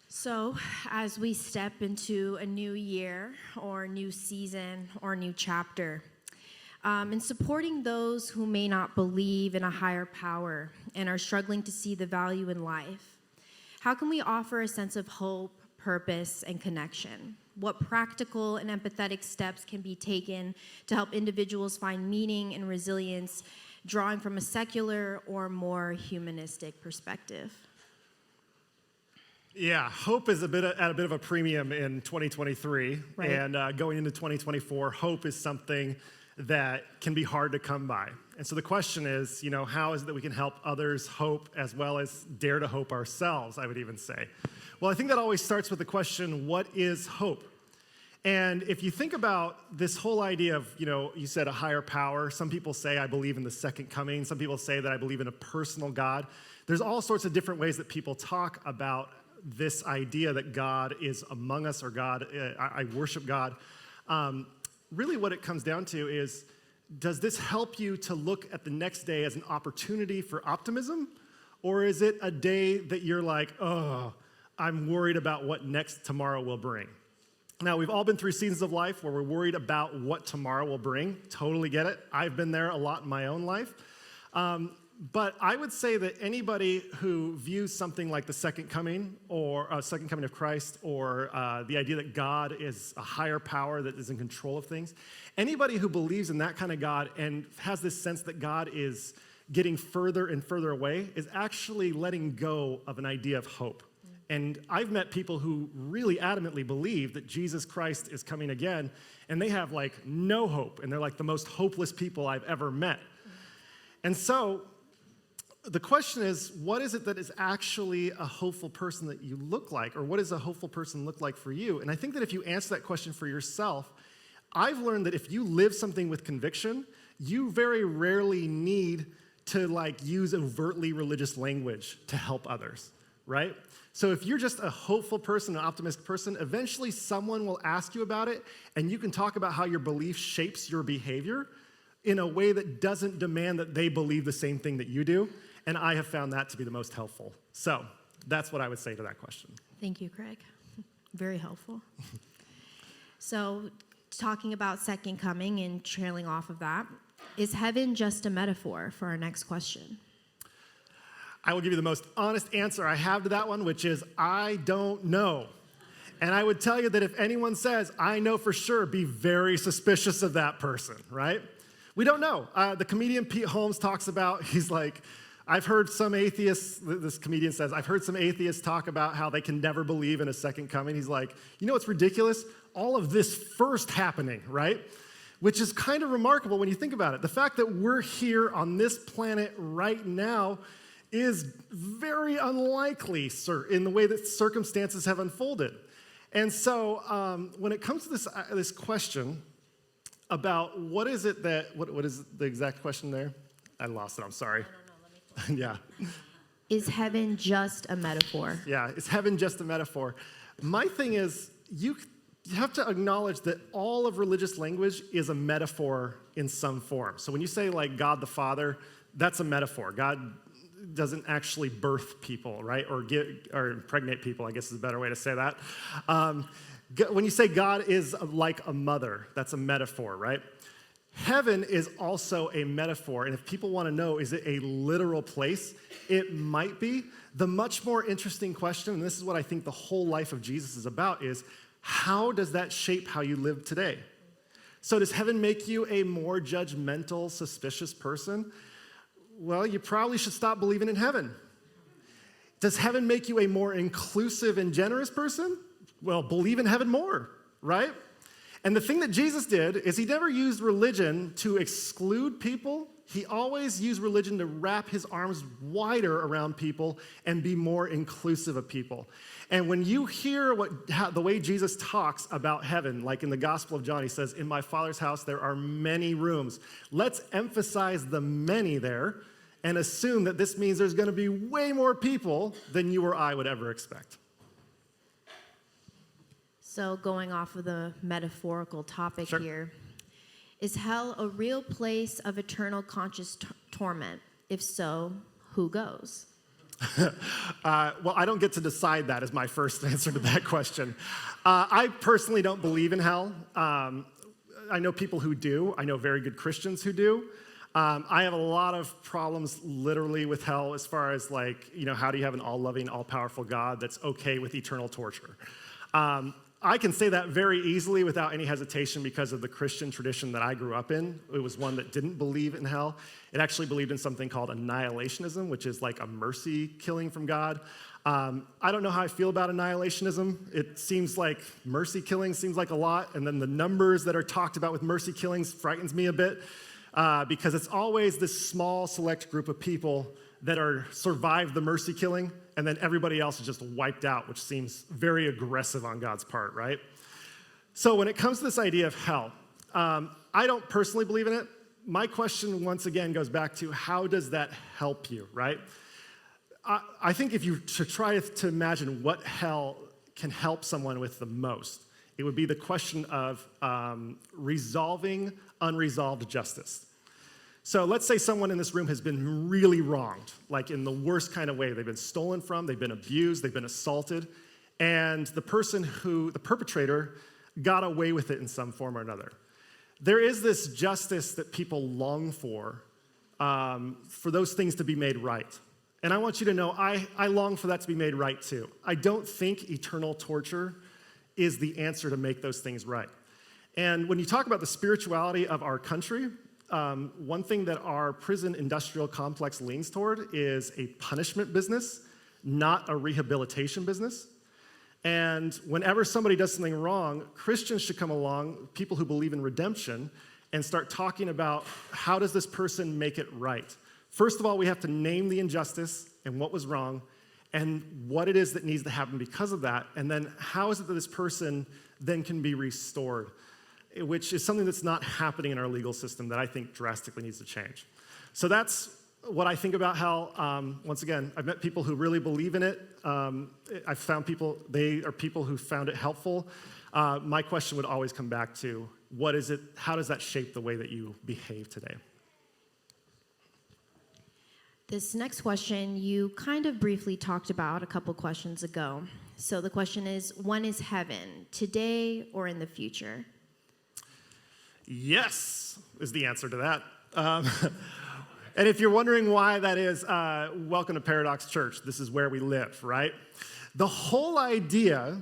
So, as we step into a new year or new season or new chapter, in supporting those who may not believe in a higher power and are struggling to see the value in life, how can we offer a sense of hope, purpose, and connection? What practical and empathetic steps can be taken to help individuals find meaning and resilience, drawing from a secular or more humanistic perspective? Yeah, hope is at a bit of a premium in 2023, Right. And going into 2024, hope is something that can be hard to come by. And so the question is, how is it that we can help others hope as well as dare to hope ourselves, I would even say. Well, I think that always starts with the question, what is hope? And if you think about this whole idea of, you said a higher power, some people say I believe in the second coming, some people say that I believe in a personal God. There's all sorts of different ways that people talk about this idea that God is among us, or God, I worship God. Really what it comes down to is, does this help you to look at the next day as an opportunity for optimism? Or is it a day that you're like, oh, I'm worried about what next tomorrow will bring? Now, we've all been through seasons of life where we're worried about what tomorrow will bring. Totally get it. I've been there a lot in my own life. But I would say that anybody who views something like the second coming or second coming of Christ, or the idea that God is a higher power that is in control of things, anybody who believes in that kind of God and has this sense that God is getting further and further away is actually letting go of an idea of hope. And I've met people who really adamantly believe that Jesus Christ is coming again, and they have no hope, and they're like the most hopeless people I've ever met. And so the question is, what is it that is actually a hopeful person that you look like? Or what does a hopeful person look like for you? And I think that if you answer that question for yourself, I've learned that if you live something with conviction, you very rarely need to use overtly religious language to help others, right? So if you're just a hopeful person, an optimistic person, eventually someone will ask you about it, and you can talk about how your belief shapes your behavior in a way that doesn't demand that they believe the same thing that you do. And I have found that to be the most helpful. So that's what I would say to that question. Thank you, Craig. Very helpful. So talking about second coming and trailing off of that, is heaven just a metaphor for our next question? I will give you the most honest answer I have to that one, which is I don't know. And I would tell you that if anyone says, I know for sure, be very suspicious of that person, right? We don't know. The comedian Pete Holmes talks about, he's like, I've heard some atheists, this comedian says, I've heard some atheists talk about how they can never believe in a second coming. He's like, what's ridiculous? All of this first happening, right? Which is kind of remarkable when you think about it. The fact that we're here on this planet right now is very unlikely, sir, in the way that circumstances have unfolded. And so when it comes to this question about what is it that, what is the exact question there? I lost it, I'm sorry. Yeah. Is heaven just a metaphor? Yeah, is heaven just a metaphor? My thing is, you have to acknowledge that all of religious language is a metaphor in some form. So when you say God the Father, that's a metaphor. God doesn't actually birth people, right? Or impregnate people, I guess is a better way to say that. When you say God is like a mother, that's a metaphor, right? Heaven is also a metaphor, and if people want to know, is it a literal place? It might be. The much more interesting question, and this is what I think the whole life of Jesus is about, is how does that shape how you live today? So does heaven make you a more judgmental, suspicious person? Well, you probably should stop believing in heaven. Does heaven make you a more inclusive and generous person? Well, believe in heaven more, right? And the thing that Jesus did is he never used religion to exclude people. He always used religion to wrap his arms wider around people and be more inclusive of people. And when you hear the way Jesus talks about heaven, like in the Gospel of John, he says, in my Father's house there are many rooms. Let's emphasize the many there and assume that this means there's going to be way more people than you or I would ever expect. So going off of the metaphorical topic Sure. here, Is hell a real place of eternal conscious torment? If so, who goes? Well, I don't get to decide that as my first answer to that question. I personally don't believe in hell. I know people who do. I know very good Christians who do. I have a lot of problems literally with hell as far as how do you have an all-loving, all-powerful God that's okay with eternal torture? I can say that very easily without any hesitation because of the Christian tradition that I grew up in. It was one that didn't believe in hell. It actually believed in something called annihilationism, which is like a mercy killing from God. I don't know how I feel about annihilationism. It seems like mercy killing seems like a lot, and then the numbers that are talked about with mercy killings frightens me a bit because it's always this small select group of people that survive the mercy killing, and then everybody else is just wiped out, which seems very aggressive on God's part, right? So when it comes to this idea of hell, I don't personally believe in it. My question, once again, goes back to how does that help you, right? I think if you try to imagine what hell can help someone with the most, it would be the question of resolving unresolved justice. So let's say someone in this room has been really wronged, like in the worst kind of way. They've been stolen from, they've been abused, they've been assaulted, and the perpetrator, got away with it in some form or another. There is this justice that people long for those things to be made right. And I want you to know, I long for that to be made right too. I don't think eternal torture is the answer to make those things right. And when you talk about the spirituality of our country, one thing that our prison industrial complex leans toward is a punishment business, not a rehabilitation business. And whenever somebody does something wrong, Christians should come along, people who believe in redemption, and start talking about how does this person make it right. First of all, we have to name the injustice and what was wrong and what it is that needs to happen because of that, and then how is it that this person then can be restored, which is something that's not happening in our legal system that I think drastically needs to change. So that's what I think about hell. Once again, I've met people who really believe in it. I've found they are people who found it helpful. My question would always come back to, what is it? How does that shape the way that you behave today? This next question you kind of briefly talked about a couple questions ago. So the question is, when is heaven, today or in the future? Yes, is the answer to that. And if you're wondering why that is, welcome to Paradox Church. This is where we live, right? The whole idea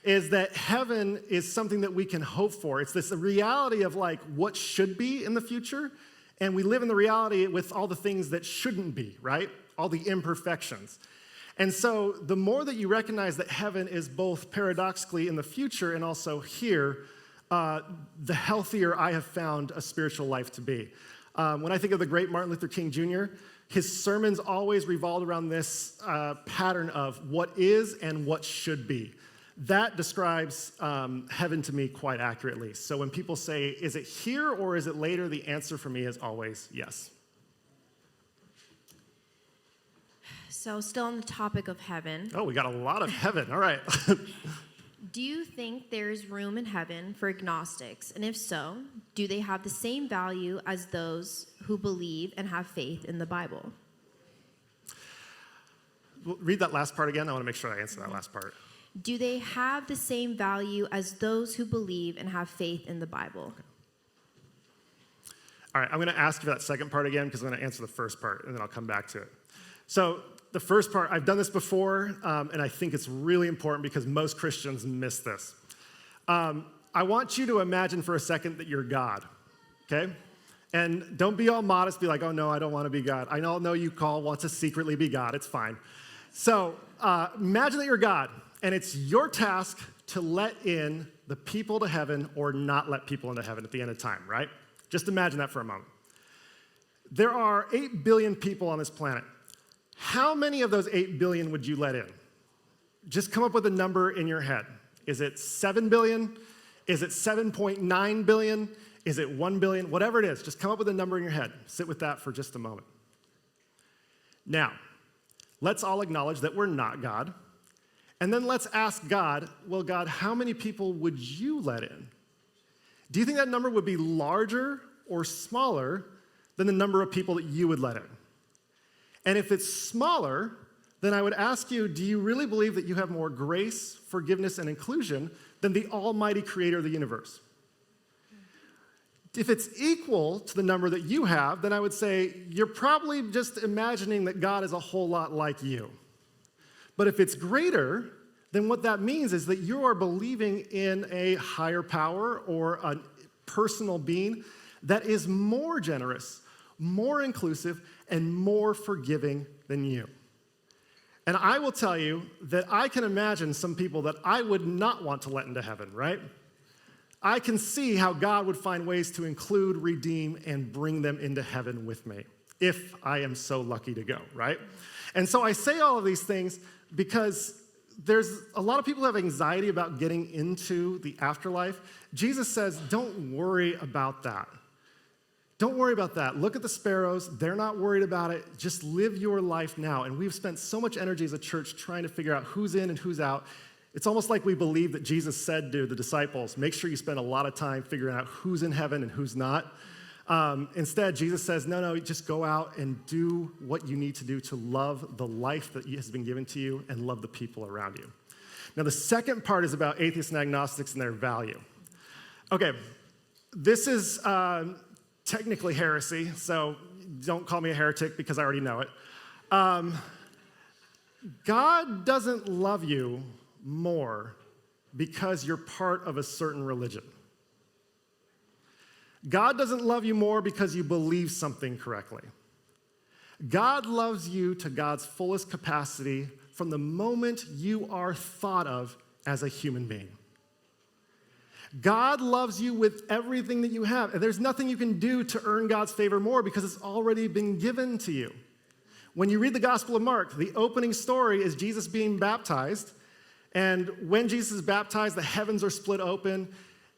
is that heaven is something that we can hope for. It's this reality of what should be in the future, and we live in the reality with all the things that shouldn't be, right? All the imperfections. And so the more that you recognize that heaven is both paradoxically in the future and also here, the healthier I have found a spiritual life to be. When I think of the great Martin Luther King Jr., his sermons always revolved around this pattern of what is and what should be. That describes heaven to me quite accurately. So when people say, is it here or is it later, the answer for me is always yes. So still on the topic of heaven. Oh, we got a lot of heaven. All right. Do you think there's room in heaven for agnostics? And if so, do they have the same value as those who believe and have faith in the Bible? Read that last part again. I want to make sure I answer that last part. Do they have the same value as those who believe and have faith in the Bible? Okay. All right, I'm going to ask you that second part again because I'm going to answer the first part, and then I'll come back to it. So the first part, I've done this before, and I think it's really important because most Christians miss this. I want you to imagine for a second that you're God, okay? And don't be all modest, be like, oh no, I don't want to be God. I know you want to secretly be God, it's fine. So imagine that you're God, and it's your task to let in the people to heaven or not let people into heaven at the end of time, right? Just imagine that for a moment. There are 8 billion people on this planet. How many of those 8 billion would you let in? Just come up with a number in your head. Is it 7 billion? Is it 7.9 billion? Is it 1 billion? Whatever it is, just come up with a number in your head. Sit with that for just a moment. Now, let's all acknowledge that we're not God. And then let's ask God, well, God, how many people would you let in? do you think that number would be larger or smaller than the number of people that you would let in? And if it's smaller, then I would ask you, do you really believe that you have more grace, forgiveness, and inclusion than the almighty creator of the universe? If it's equal to the number that you have, then I would say you're probably just imagining that God is a whole lot like you. But if it's greater, then what that means is that you are believing in a higher power or a personal being that is more generous, more inclusive, and more forgiving than you. And I will tell you that I can imagine some people that I would not want to let into heaven, right? I can see how God would find ways to include, redeem, and bring them into heaven with me, if I am so lucky to go, right? And so I say all of these things because there's a lot of people who have anxiety about getting into the afterlife. Jesus says, don't worry about that. Don't worry about that. Look at the sparrows. They're not worried about it. Just live your life now. And we've spent so much energy as a church trying to figure out who's in and who's out. It's almost like we believe that Jesus said to the disciples, make sure you spend a lot of time figuring out who's in heaven and who's not. Instead, Jesus says, no, just go out and do what you need to do to love the life that has been given to you and love the people around you. Now, the second part is about atheists and agnostics and their value. Okay, this is technically heresy, so don't call me a heretic because I already know it. God doesn't love you more because you're part of a certain religion. God doesn't love you more because you believe something correctly. God loves you to God's fullest capacity from the moment you are thought of as a human being. God loves you with everything that you have, and there's nothing you can do to earn God's favor more because it's already been given to you. When you read the Gospel of Mark, the opening story is Jesus being baptized, and when Jesus is baptized, the heavens are split open,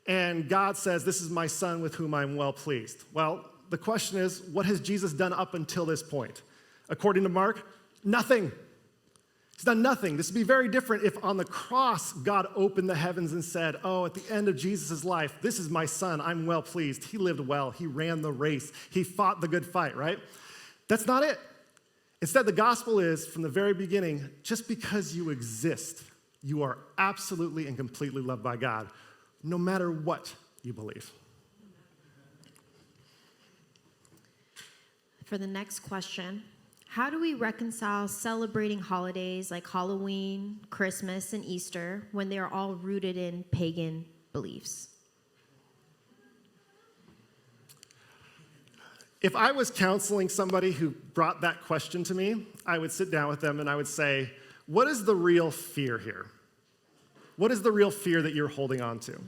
and God says, this is my son with whom I'm well pleased. Well, the question is, what has Jesus done up until this point? According to Mark, nothing. He's done nothing. This would be very different if on the cross, God opened the heavens and said, oh, at the end of Jesus' life, this is my son, I'm well pleased. He lived well, he ran the race, he fought the good fight, right? That's not it. Instead, the gospel is, from the very beginning, just because you exist, you are absolutely and completely loved by God, no matter what you believe. For the next question, how do we reconcile celebrating holidays like Halloween, Christmas, and Easter when they are all rooted in pagan beliefs? If I was counseling somebody who brought that question to me, I would sit down with them and I would say, what is the real fear here? What is the real fear that you're holding on to?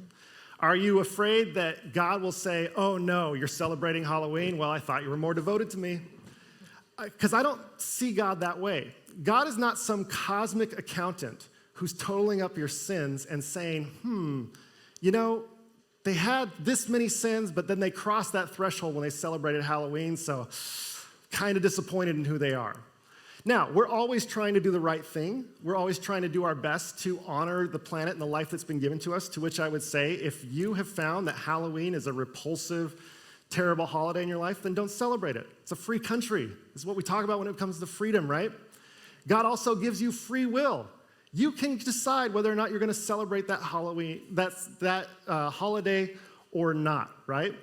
Are you afraid that God will say, oh no, you're celebrating Halloween? Well, I thought you were more devoted to me. Because I don't see God that way. God is not some cosmic accountant who's totaling up your sins and saying, they had this many sins, but then they crossed that threshold when they celebrated Halloween, so kind of disappointed in who they are. Now, we're always trying to do the right thing. We're always trying to do our best to honor the planet and the life that's been given to us, to which I would say, if you have found that Halloween is a repulsive, terrible holiday in your life, then don't celebrate it. It's a free country. This is what we talk about when it comes to freedom, right? God also gives you free will. You can decide whether or not you're going to celebrate that Halloween, that holiday or not, right?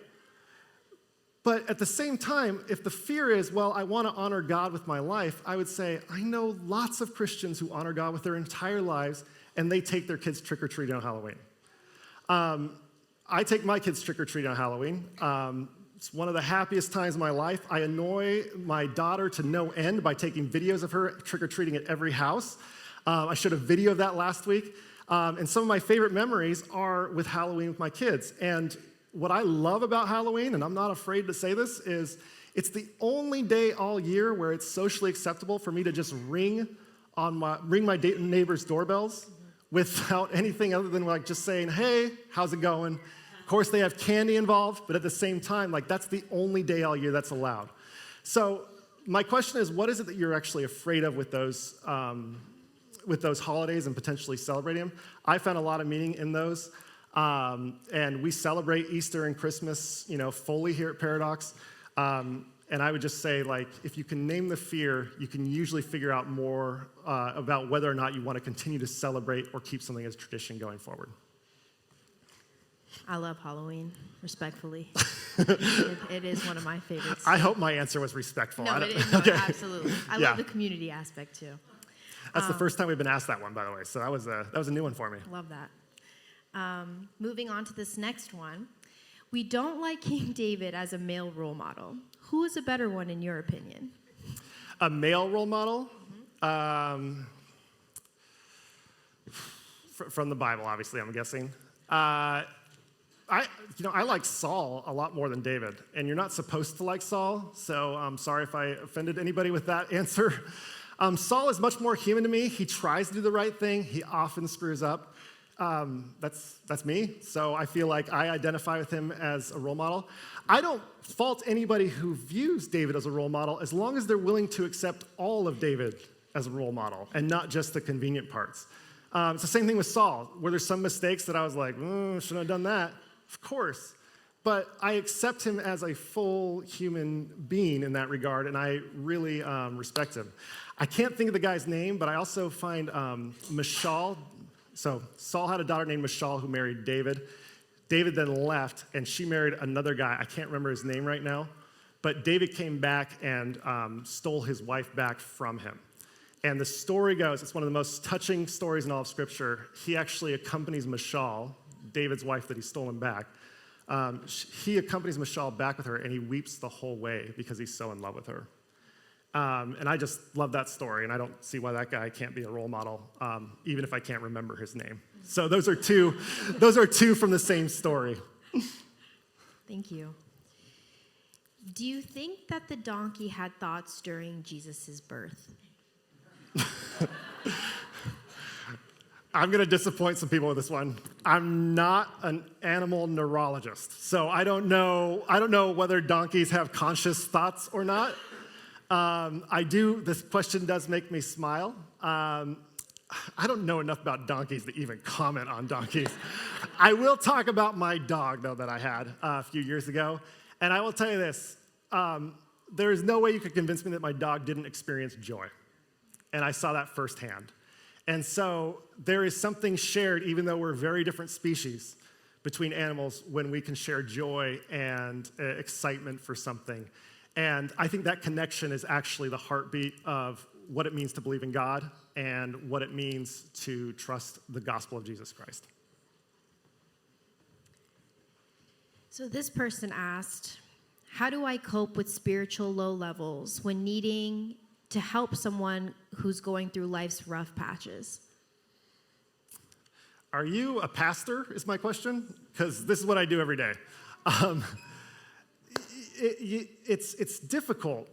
But at the same time, if the fear is, well, I want to honor God with my life, I would say, I know lots of Christians who honor God with their entire lives, and they take their kids trick-or-treating on Halloween. I take my kids trick-or-treating on Halloween. It's one of the happiest times of my life. I annoy my daughter to no end by taking videos of her trick-or-treating at every house. I showed a video of that last week. And some of my favorite memories are with Halloween with my kids. And what I love about Halloween, and I'm not afraid to say this, is it's the only day all year where it's socially acceptable for me to just ring my neighbor's doorbells without anything other than like just saying, hey, how's it going? Of course, they have candy involved, but at the same time, like that's the only day all year that's allowed. So my question is, what is it that you're actually afraid of with those holidays and potentially celebrating them? I found a lot of meaning in those. And we celebrate Easter and Christmas, fully here at Paradox. And I would just say, if you can name the fear, you can usually figure out more about whether or not you want to continue to celebrate or keep something as tradition going forward. I love Halloween, respectfully. It is one of my favorites. I hope my answer was respectful. No, it is. No, Okay. absolutely. I love the community aspect, too. That's the first time we've been asked that one, by the way. So that was a new one for me. Love that. Moving on to this next one. We don't like King David as a male role model. Who is a better one in your opinion? A male role model? From the Bible, obviously, I'm guessing. I like Saul a lot more than David, and you're not supposed to like Saul, so I'm sorry if I offended anybody with that answer. Saul is much more human to me. He tries to do the right thing. He often screws up. That's me, so I feel like I identify with him as a role model. I don't fault anybody who views David as a role model as long as they're willing to accept all of David as a role model and not just the convenient parts. It's the same thing with Saul. Were there some mistakes that I was like, shouldn't have done that? Of course. But I accept him as a full human being in that regard, and I really respect him. I can't think of the guy's name, but I also find Michal. So Saul had a daughter named Michal who married David. David then left, and she married another guy. I can't remember his name right now. But David came back and stole his wife back from him. And the story goes, it's one of the most touching stories in all of Scripture. He actually accompanies Michal, David's wife that he's stolen back. He accompanies Michal back with her, and he weeps the whole way because he's so in love with her. And I just love that story, and I don't see why that guy can't be a role model, even if I can't remember his name. So those are two from the same story. Thank you. Do you think that the donkey had thoughts during Jesus' birth? I'm going to disappoint some people with this one. I'm not an animal neurologist, so I don't know whether donkeys have conscious thoughts or not. This question does make me smile. I don't know enough about donkeys to even comment on donkeys. I will talk about my dog, though, that I had a few years ago. And I will tell you this. There is no way you could convince me that my dog didn't experience joy. And I saw that firsthand. And so there is something shared, even though we're very different species, between animals when we can share joy and excitement for something. And I think that connection is actually the heartbeat of what it means to believe in God and what it means to trust the gospel of Jesus Christ. So this person asked, how do I cope with spiritual low levels when needing to help someone who's going through life's rough patches? Are you a pastor, is my question? Because this is what I do every day. It's difficult.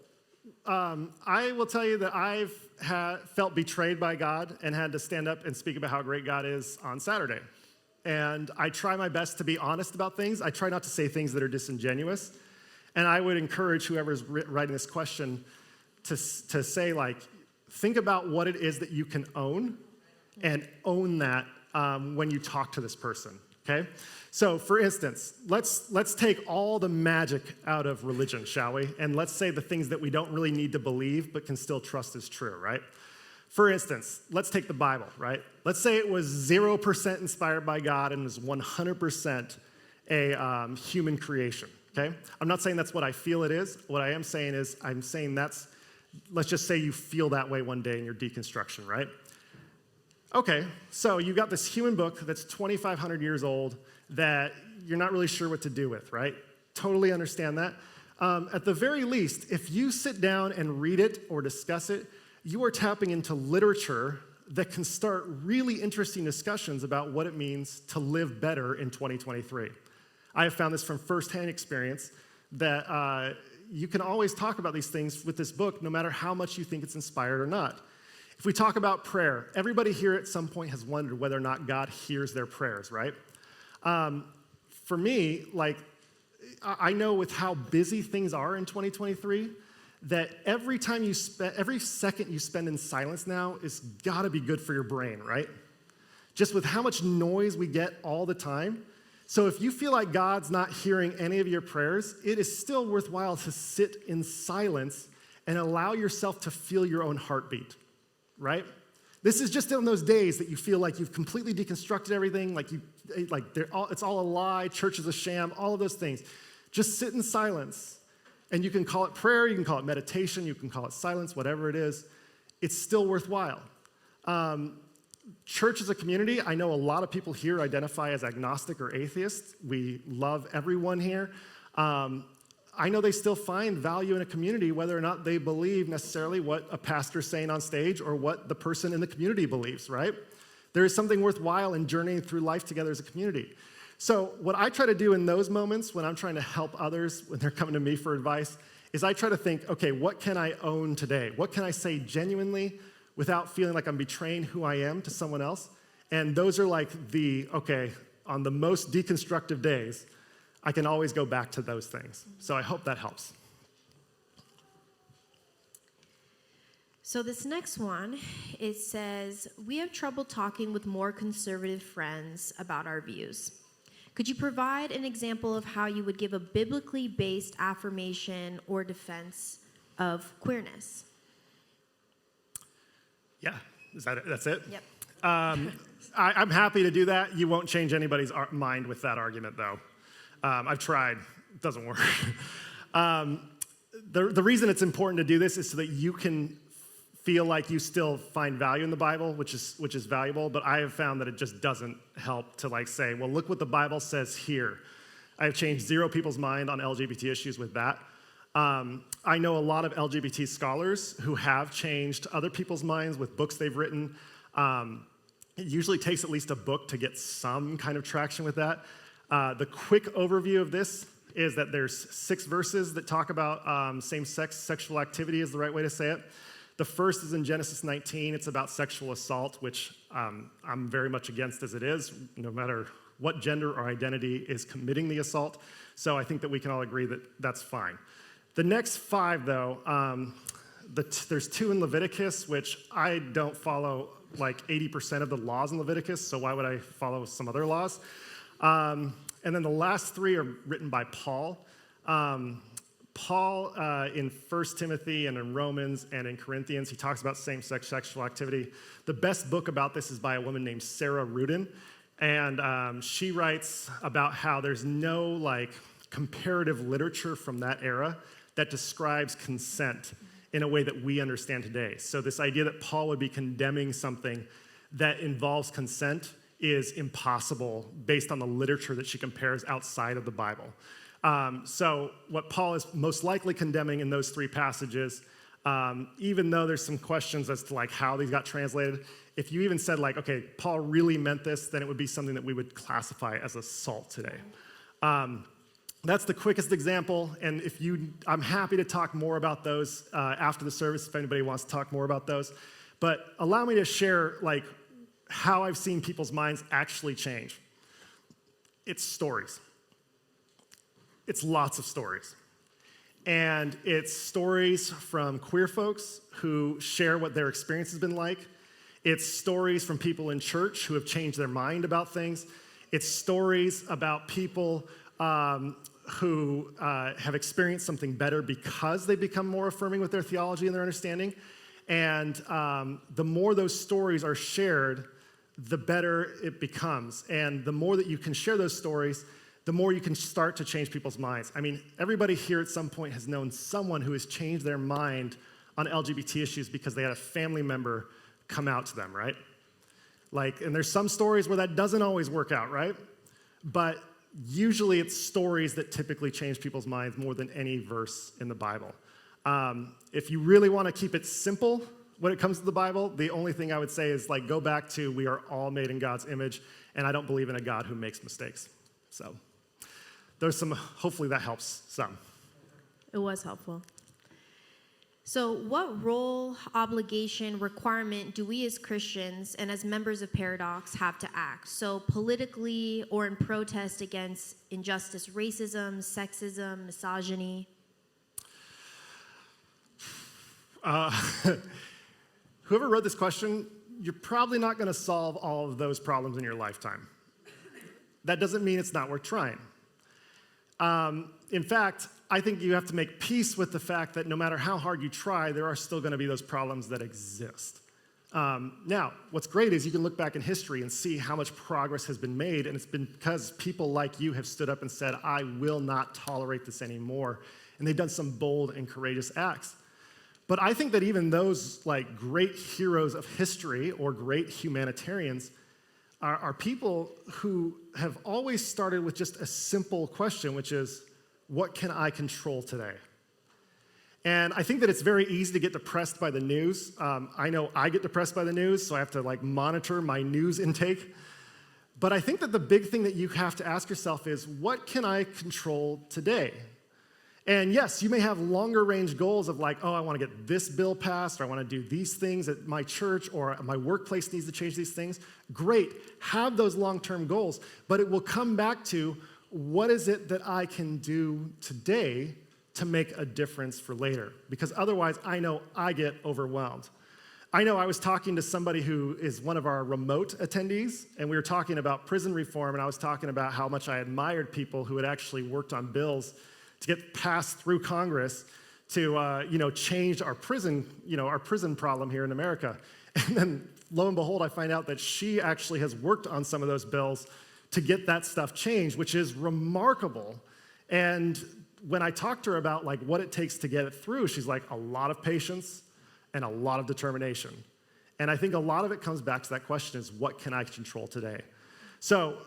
I will tell you that I've felt betrayed by God and had to stand up and speak about how great God is on Saturday. And I try my best to be honest about things. I try not to say things that are disingenuous. And I would encourage whoever's writing this question to say, think about what it is that you can own and own that when you talk to this person, okay? So, for instance, let's take all the magic out of religion, shall we? And let's say the things that we don't really need to believe but can still trust is true, right? For instance, let's take the Bible, right? Let's say it was 0% inspired by God and was 100% a human creation, okay? I'm not saying that's what I feel it is. What I am saying is let's just say you feel that way one day in your deconstruction, right? Okay, so you got this human book that's 2,500 years old that you're not really sure what to do with, right? Totally understand that. At the very least, if you sit down and read it or discuss it, you are tapping into literature that can start really interesting discussions about what it means to live better in 2023. I have found this from firsthand experience that you can always talk about these things with this book, no matter how much you think it's inspired or not. If we talk about prayer, everybody here at some point has wondered whether or not God hears their prayers, right? For me, I know with how busy things are in 2023, that every second you spend in silence now is gotta be good for your brain, right? just with how much noise we get all the time. So if you feel like God's not hearing any of your prayers, it is still worthwhile to sit in silence and allow yourself to feel your own heartbeat, right? This is just in those days that you feel like you've completely deconstructed everything, it's all a lie, church is a sham, all of those things. Just sit in silence. And you can call it prayer, you can call it meditation, you can call it silence, whatever it is. It's still worthwhile. Church as a community, I know a lot of people here identify as agnostic or atheist. We love everyone here. I know they still find value in a community whether or not they believe necessarily what a pastor's saying on stage or what the person in the community believes, right? There is something worthwhile in journeying through life together as a community. So what I try to do in those moments when I'm trying to help others, when they're coming to me for advice, is I try to think, okay, what can I own today? What can I say genuinely without feeling like I'm betraying who I am to someone else? And those are like on the most deconstructive days, I can always go back to those things. So I hope that helps. So this next one, it says, we have trouble talking with more conservative friends about our views. Could you provide an example of how you would give a biblically based affirmation or defense of queerness? Yeah, that's it? Yep. I'm happy to do that. You won't change anybody's mind with that argument, though. I've tried. It doesn't work. The reason it's important to do this is so that you can feel like you still find value in the Bible, which is valuable, but I have found that it just doesn't help to say, well, look what the Bible says here. I have changed 0 people's mind on LGBT issues with that. I know a lot of LGBT scholars who have changed other people's minds with books they've written. It usually takes at least a book to get some kind of traction with that. The quick overview of this is that there's 6 verses that talk about same-sex sexual activity is the right way to say it. The first is in Genesis 19. It's about sexual assault, which I'm very much against as it is, no matter what gender or identity is committing the assault. So I think that we can all agree that that's fine. The next 5, though, there's 2 in Leviticus, which I don't follow 80% of the laws in Leviticus, so why would I follow some other laws? And then the last 3 are written by Paul. Paul, in 1 Timothy and in Romans and in Corinthians, he talks about same-sex sexual activity. The best book about this is by a woman named Sarah Rudin, and she writes about how there's no comparative literature from that era that describes consent in a way that we understand today. So this idea that Paul would be condemning something that involves consent is impossible based on the literature that she compares outside of the Bible. So what Paul is most likely condemning in those 3 passages, even though there's some questions as to how these got translated, if you even said okay, Paul really meant this, then it would be something that we would classify as assault today. That's the quickest example, and I'm happy to talk more about those after the service if anybody wants to talk more about those. But allow me to share how I've seen people's minds actually change. It's stories. It's lots of stories. And it's stories from queer folks who share what their experience has been like. It's stories from people in church who have changed their mind about things. It's stories about people who have experienced something better because they become more affirming with their theology and their understanding. And the more those stories are shared, the better it becomes. And the more that you can share those stories, the more you can start to change people's minds. I mean, everybody here at some point has known someone who has changed their mind on LGBT issues because they had a family member come out to them, right? And there's some stories where that doesn't always work out, right? But usually it's stories that typically change people's minds more than any verse in the Bible. If you really want to keep it simple when it comes to the Bible, the only thing I would say is go back to we are all made in God's image, and I don't believe in a God who makes mistakes. So hopefully that helps some. It was helpful. So what role, obligation, requirement do we as Christians and as members of Paradox have to act? So politically or in protest against injustice, racism, sexism, misogyny? Whoever wrote this question you're probably not going to solve all of those problems in your lifetime. That doesn't mean it's not worth trying. In fact, I think you have to make peace with the fact that no matter how hard you try, there are still going to be those problems that exist. Now, what's great is you can look back in history and see how much progress has been made, and it's been because people like you have stood up and said, I will not tolerate this anymore, and they've done some bold and courageous acts. But I think that even those like great heroes of history or great humanitarians are people who have always started with just a simple question, which is, what can I control today? And I think that it's very easy to get depressed by the news. I know I get depressed by the news, so I have to like monitor my news intake. But I think that the big thing that you have to ask yourself is, what can I control today? And yes, you may have longer range goals of like, oh, I want to get this bill passed, or I want to do these things at my church, or my workplace needs to change these things. Great, have those long-term goals, but it will come back to, what is it that I can do today to make a difference for later? Because otherwise, I know I get overwhelmed. I know I was talking to somebody who is one of our remote attendees, and we were talking about prison reform, and I was talking about how much I admired people who had actually worked on bills to get passed through Congress to change our prison problem here in America. And then lo and behold, I find out that she actually has worked on some of those bills to get that stuff changed, which is remarkable. And when I talked to her about like what it takes to get it through, she's like, a lot of patience and a lot of determination. And I think a lot of it comes back to that question is, what can I control today? So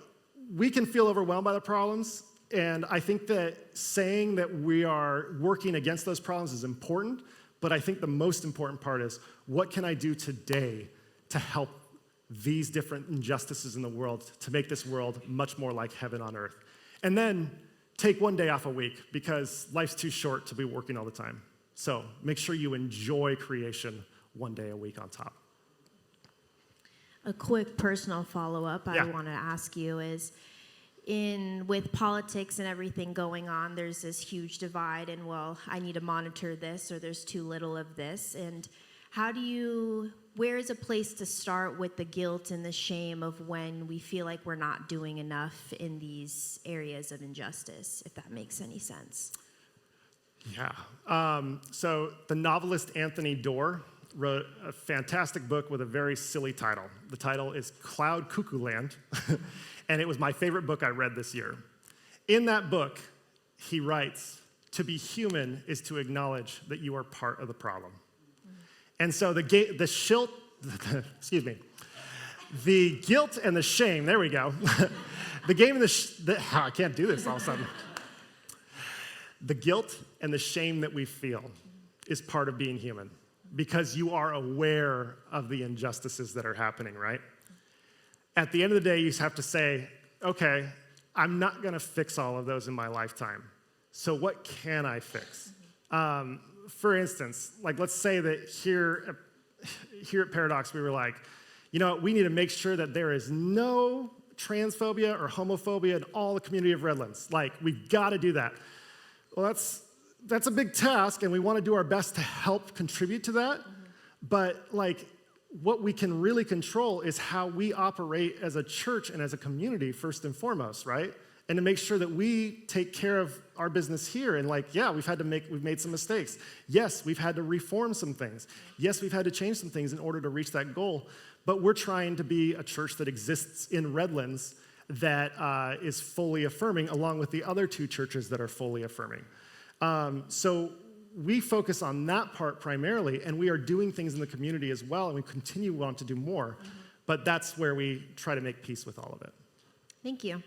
we can feel overwhelmed by the problems. And I think that saying that we are working against those problems is important, but I think the most important part is, what can I do today to help these different injustices in the world, to make this world much more like heaven on earth? And then take one day off a week, because life's too short to be working all the time. So make sure you enjoy creation one day a week on top. A quick personal follow-up I want to ask you is, with politics and everything going on, there's this huge divide, and well, I need to monitor this, or there's too little of this. And where is a place to start with the guilt and the shame of when we feel like we're not doing enough in these areas of injustice, if that makes any sense? Yeah. So the novelist Anthony Doerr wrote a fantastic book with a very silly title. The title is Cloud Cuckoo Land, and it was my favorite book I read this year. In that book, he writes, to be human is to acknowledge that you are part of the problem. And so the guilt and the shame, there we go. I can't do this all of a sudden. The guilt and the shame that we feel is part of being human, because you are aware of the injustices that are happening, right? At the end of the day, you have to say, okay, I'm not going to fix all of those in my lifetime. So what can I fix? For instance, like let's say that here at Paradox, we were like, we need to make sure that there is no transphobia or homophobia in all the community of Redlands. Like, we've got to do that. Well, that's a big task, and we want to do our best to help contribute to that. But like, what we can really control is how we operate as a church and as a community, first and foremost, right? And to make sure that we take care of our business here. And like, yeah, we've made some mistakes. Yes, we've had to reform some things. Yes, we've had to change some things in order to reach that goal. But we're trying to be a church that exists in Redlands that is fully affirming, along with the other two churches that are fully affirming. So we focus on that part primarily, and we are doing things in the community as well, and we continue want to do more. But that's where we try to make peace with all of it. Thank you.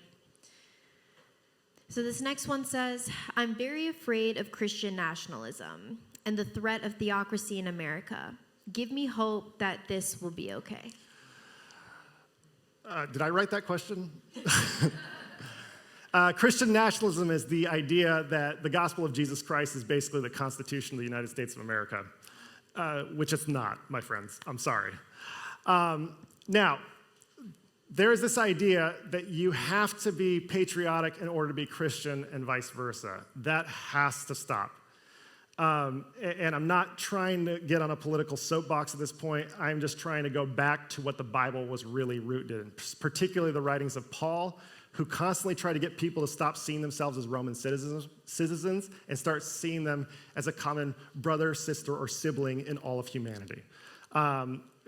So this next one says, I'm very afraid of Christian nationalism and the threat of theocracy in America. Give me hope that this will be okay. Did I write that question? Christian nationalism is the idea that the gospel of Jesus Christ is basically the Constitution of the United States of America, which it's not, my friends. I'm sorry. Now, there is this idea that you have to be patriotic in order to be Christian and vice versa. That has to stop. And I'm not trying to get on a political soapbox at this point. I'm just trying to go back to what the Bible was really rooted in, particularly the writings of Paul, who constantly tried to get people to stop seeing themselves as Roman citizens and start seeing them as a common brother, sister, or sibling in all of humanity.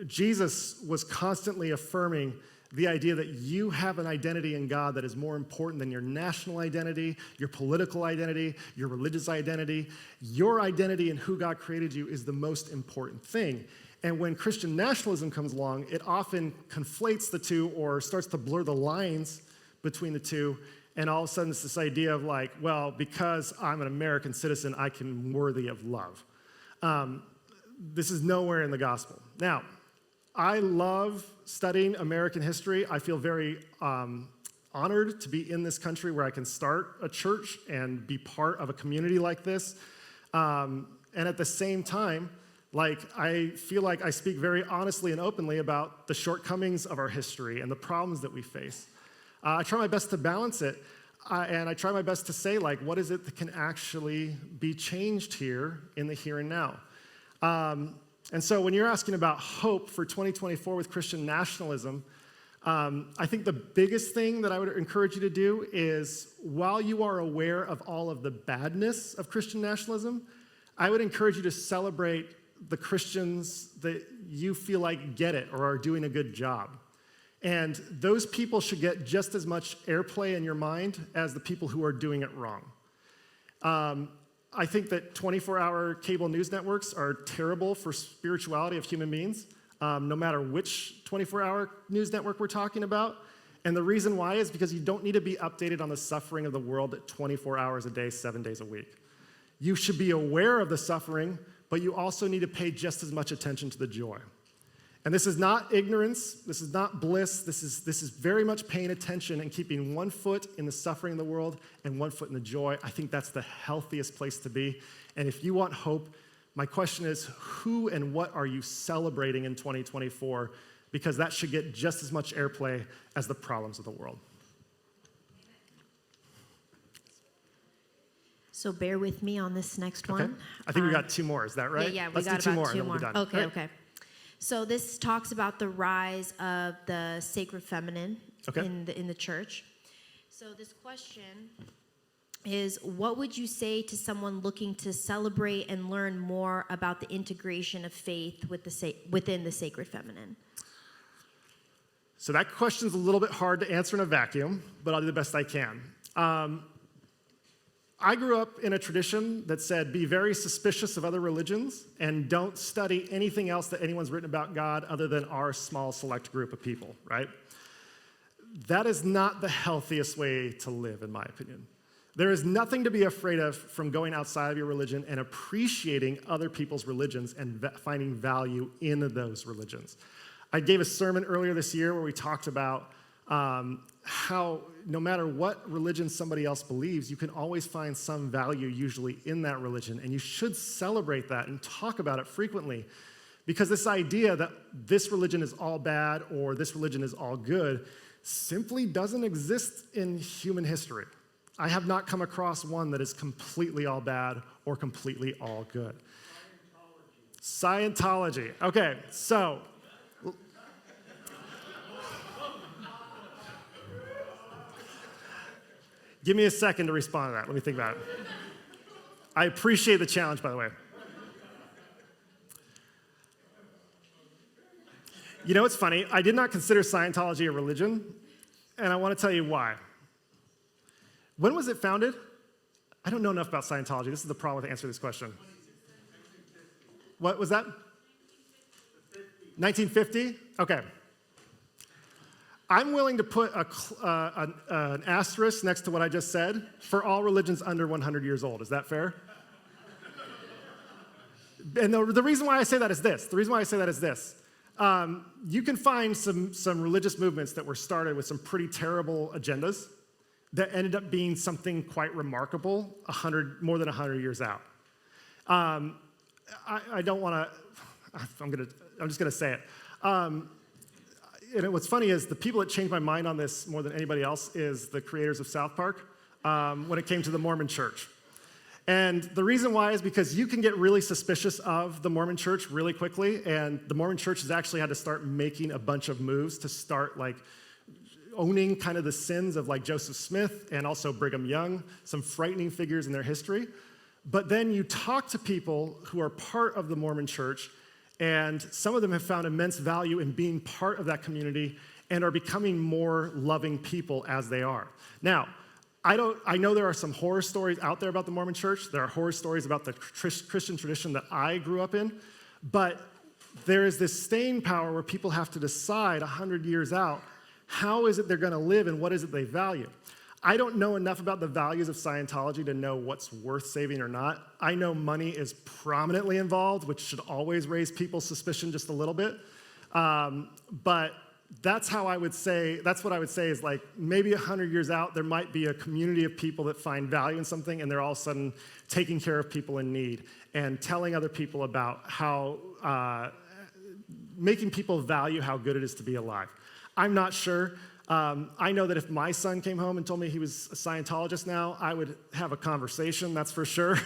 Jesus was constantly affirming the idea that you have an identity in God that is more important than your national identity, your political identity, your religious identity. Your identity and who God created you is the most important thing. And when Christian nationalism comes along, it often conflates the two or starts to blur the lines between the two. And all of a sudden, it's this idea of like, well, because I'm an American citizen, I can be worthy of love. This is nowhere in the gospel. Now, I love studying American history. I feel very honored to be in this country where I can start a church and be part of a community like this. And at the same time, like, I feel like I speak very honestly and openly about the shortcomings of our history and the problems that we face. I try my best to balance it, and I try my best to say, like, what is it that can actually be changed here in the here and now? And so when you're asking about hope for 2024 with Christian nationalism, I think the biggest thing that I would encourage you to do is, while you are aware of all of the badness of Christian nationalism, I would encourage you to celebrate the Christians that you feel like get it or are doing a good job. And those people should get just as much airplay in your mind as the people who are doing it wrong. I think that 24-hour cable news networks are terrible for spirituality of human beings, no matter which 24-hour news network we're talking about. And the reason why is because you don't need to be updated on the suffering of the world at 24 hours a day, 7 days a week. You should be aware of the suffering, but you also need to pay just as much attention to the joy. And this is not ignorance, this is not bliss, this is very much paying attention and keeping one foot in the suffering of the world and one foot in the joy. I think that's the healthiest place to be. And if you want hope, my question is, who and what are you celebrating in 2024? Because that should get just as much airplay as the problems of the world. So bear with me on this next one. Okay. I think we got two more, is that right? Yeah, we Let's got do two about more two and then more. we'll be done. Okay, Right. okay. So this talks about the rise of the sacred feminine in the church. So this question is, what would you say to someone looking to celebrate and learn more about the integration of faith within the sacred feminine? So that question's a little bit hard to answer in a vacuum, but I'll do the best I can. I grew up in a tradition that said, be very suspicious of other religions and don't study anything else that anyone's written about God other than our small select group of people, right? That is not the healthiest way to live, in my opinion. There is nothing to be afraid of from going outside of your religion and appreciating other people's religions and finding value in those religions. I gave a sermon earlier this year where we talked about how no matter what religion somebody else believes, you can always find some value usually in that religion, and you should celebrate that and talk about it frequently, because this idea that this religion is all bad or this religion is all good simply doesn't exist in human history. I have not come across one that is completely all bad or completely all good. Scientology. Okay, so give me a second to respond to that. Let me think about it. I appreciate the challenge, by the way. You know what's funny? I did not consider Scientology a religion, and I want to tell you why. When was it founded? I don't know enough about Scientology. This is the problem with answering this question. What was that? 1950? Okay. I'm willing to put an asterisk next to what I just said for all religions under 100 years old. Is that fair? And the reason why I say that is this. You can find some religious movements that were started with some pretty terrible agendas that ended up being something quite remarkable more than 100 years out. I don't want to, I'm just going to say it. And what's funny is the people that changed my mind on this more than anybody else is the creators of South Park when it came to the Mormon church. And the reason why is because you can get really suspicious of the Mormon church really quickly, and the Mormon church has actually had to start making a bunch of moves to start like owning kind of the sins of like Joseph Smith and also Brigham Young, some frightening figures in their history. But then you talk to people who are part of the Mormon church, and some of them have found immense value in being part of that community and are becoming more loving people as they are. Now, I know there are some horror stories out there about the Mormon church. There are horror stories about the Christian tradition that I grew up in. But there is this staying power where people have to decide 100 years out, how is it they're going to live and what is it they value? I don't know enough about the values of Scientology to know what's worth saving or not. I know money is prominently involved, which should always raise people's suspicion just a little bit. But that's what I would say is like maybe 100 years out, there might be a community of people that find value in something, and they're all of a sudden taking care of people in need and telling other people about how, making people value how good it is to be alive. I'm not sure. I know that if my son came home and told me he was a Scientologist now, I would have a conversation, that's for sure.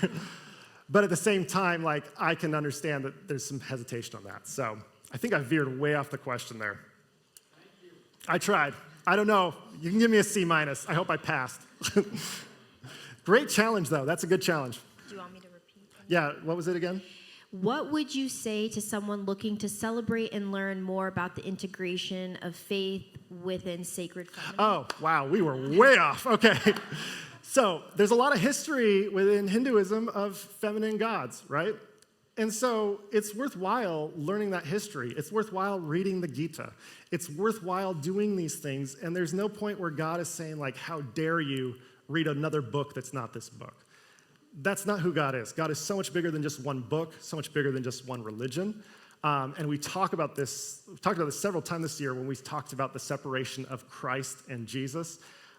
But at the same time, like, I can understand that there's some hesitation on that. So I think I veered way off the question there. I tried. I don't know. You can give me a C-. I hope I passed. Great challenge, though. That's a good challenge. Do you want me to repeat? Yeah, what was it again? What would you say to someone looking to celebrate and learn more about the integration of faith within sacred feminine? Oh, wow. We were way off. Okay. So there's a lot of history within Hinduism of feminine gods, right? And so it's worthwhile learning that history. It's worthwhile reading the Gita. It's worthwhile doing these things. And there's no point where God is saying, like, how dare you read another book that's not this book. That's not who God is. God is so much bigger than just one book, so much bigger than just one religion. And we've talked about this several times this year when we talked about the separation of Christ and Jesus.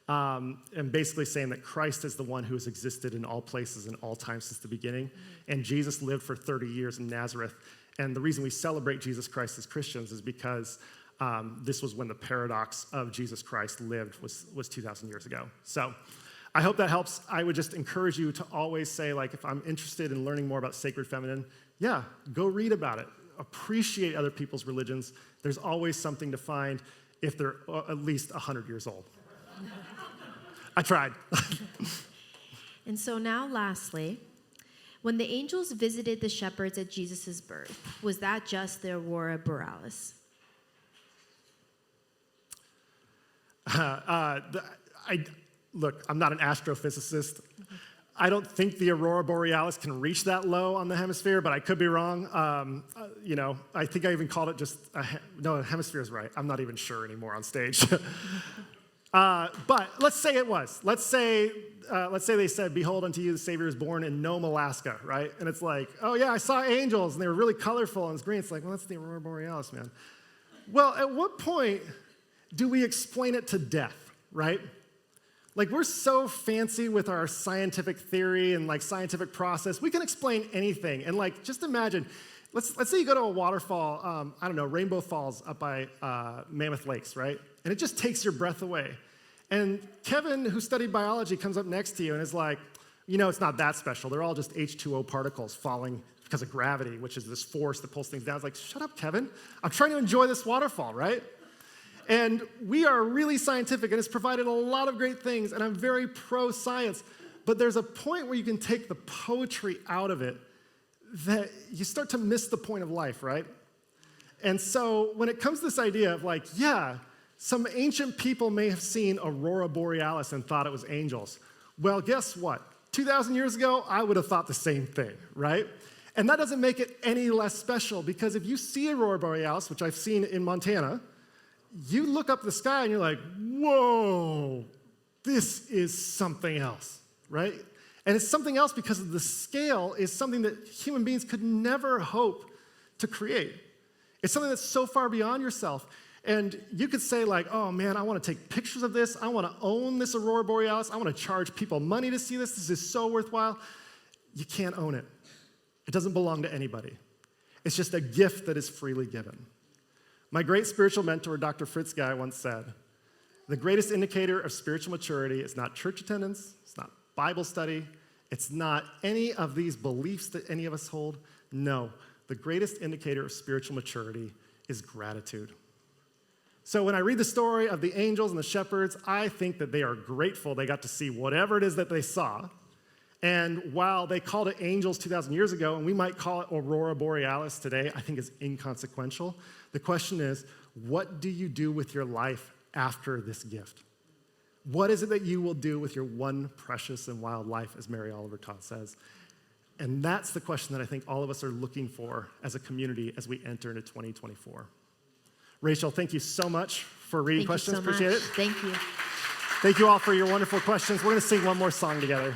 And basically saying that Christ is the one who has existed in all places and all times since the beginning. And Jesus lived for 30 years in Nazareth. And the reason we celebrate Jesus Christ as Christians is because this was when the paradox of Jesus Christ lived, was 2,000 years ago. So I hope that helps. I would just encourage you to always say, like, if I'm interested in learning more about sacred feminine, yeah, go read about it. Appreciate other people's religions. There's always something to find if they're at least 100 years old. I tried. And so now, lastly, when the angels visited the shepherds at Jesus' birth, was that just the aurora borealis? Look, I'm not an astrophysicist. I don't think the aurora borealis can reach that low on the hemisphere, but I could be wrong. I think I even called it just, no, hemisphere is right. I'm not even sure anymore on stage. But let's say it was. Let's say they said, "Behold, unto you the Savior is born in Nome, Alaska," right? And it's like, oh yeah, I saw angels, and they were really colorful and it's green. It's like, well, that's the aurora borealis, man. Well, at what point do we explain it to death, right? Like, we're so fancy with our scientific theory and like scientific process, we can explain anything. And like, just imagine, let's say you go to a waterfall, Rainbow Falls up by Mammoth Lakes, right? And it just takes your breath away. And Kevin, who studied biology, comes up next to you and is like, it's not that special. They're all just H2O particles falling because of gravity, which is this force that pulls things down. It's like, shut up, Kevin. I'm trying to enjoy this waterfall, right? And we are really scientific, and it's provided a lot of great things, and I'm very pro-science. But there's a point where you can take the poetry out of it that you start to miss the point of life, right? And so when it comes to this idea of like, yeah, some ancient people may have seen aurora borealis and thought it was angels. Well, guess what? 2,000 years ago, I would have thought the same thing, right? And that doesn't make it any less special, because if you see aurora borealis, which I've seen in Montana, you look up the sky and you're like, whoa, this is something else, right? And it's something else because of the scale is something that human beings could never hope to create. It's something that's so far beyond yourself. And you could say like, oh man, I want to take pictures of this. I want to own this aurora borealis. I want to charge people money to see this. This is so worthwhile. You can't own it. It doesn't belong to anybody. It's just a gift that is freely given. My great spiritual mentor, Dr. Fritz Guy, once said, the greatest indicator of spiritual maturity is not church attendance, it's not Bible study, It's not any of these beliefs that any of us hold. No, the greatest indicator of spiritual maturity is gratitude. So when I read the story of the angels and the shepherds, I think that they are grateful they got to see whatever it is that they saw. And while they called it angels 2,000 years ago, and we might call it aurora borealis today, I think is inconsequential. The question is, what do you do with your life after this gift? What is it that you will do with your one precious and wild life, as Mary Oliver Todd says? And that's the question that I think all of us are looking for as a community as we enter into 2024. Rachel, thank you so much for reading questions. Thank you so Appreciate much. it. Thank you. Thank you all for your wonderful questions. We're going to sing one more song together.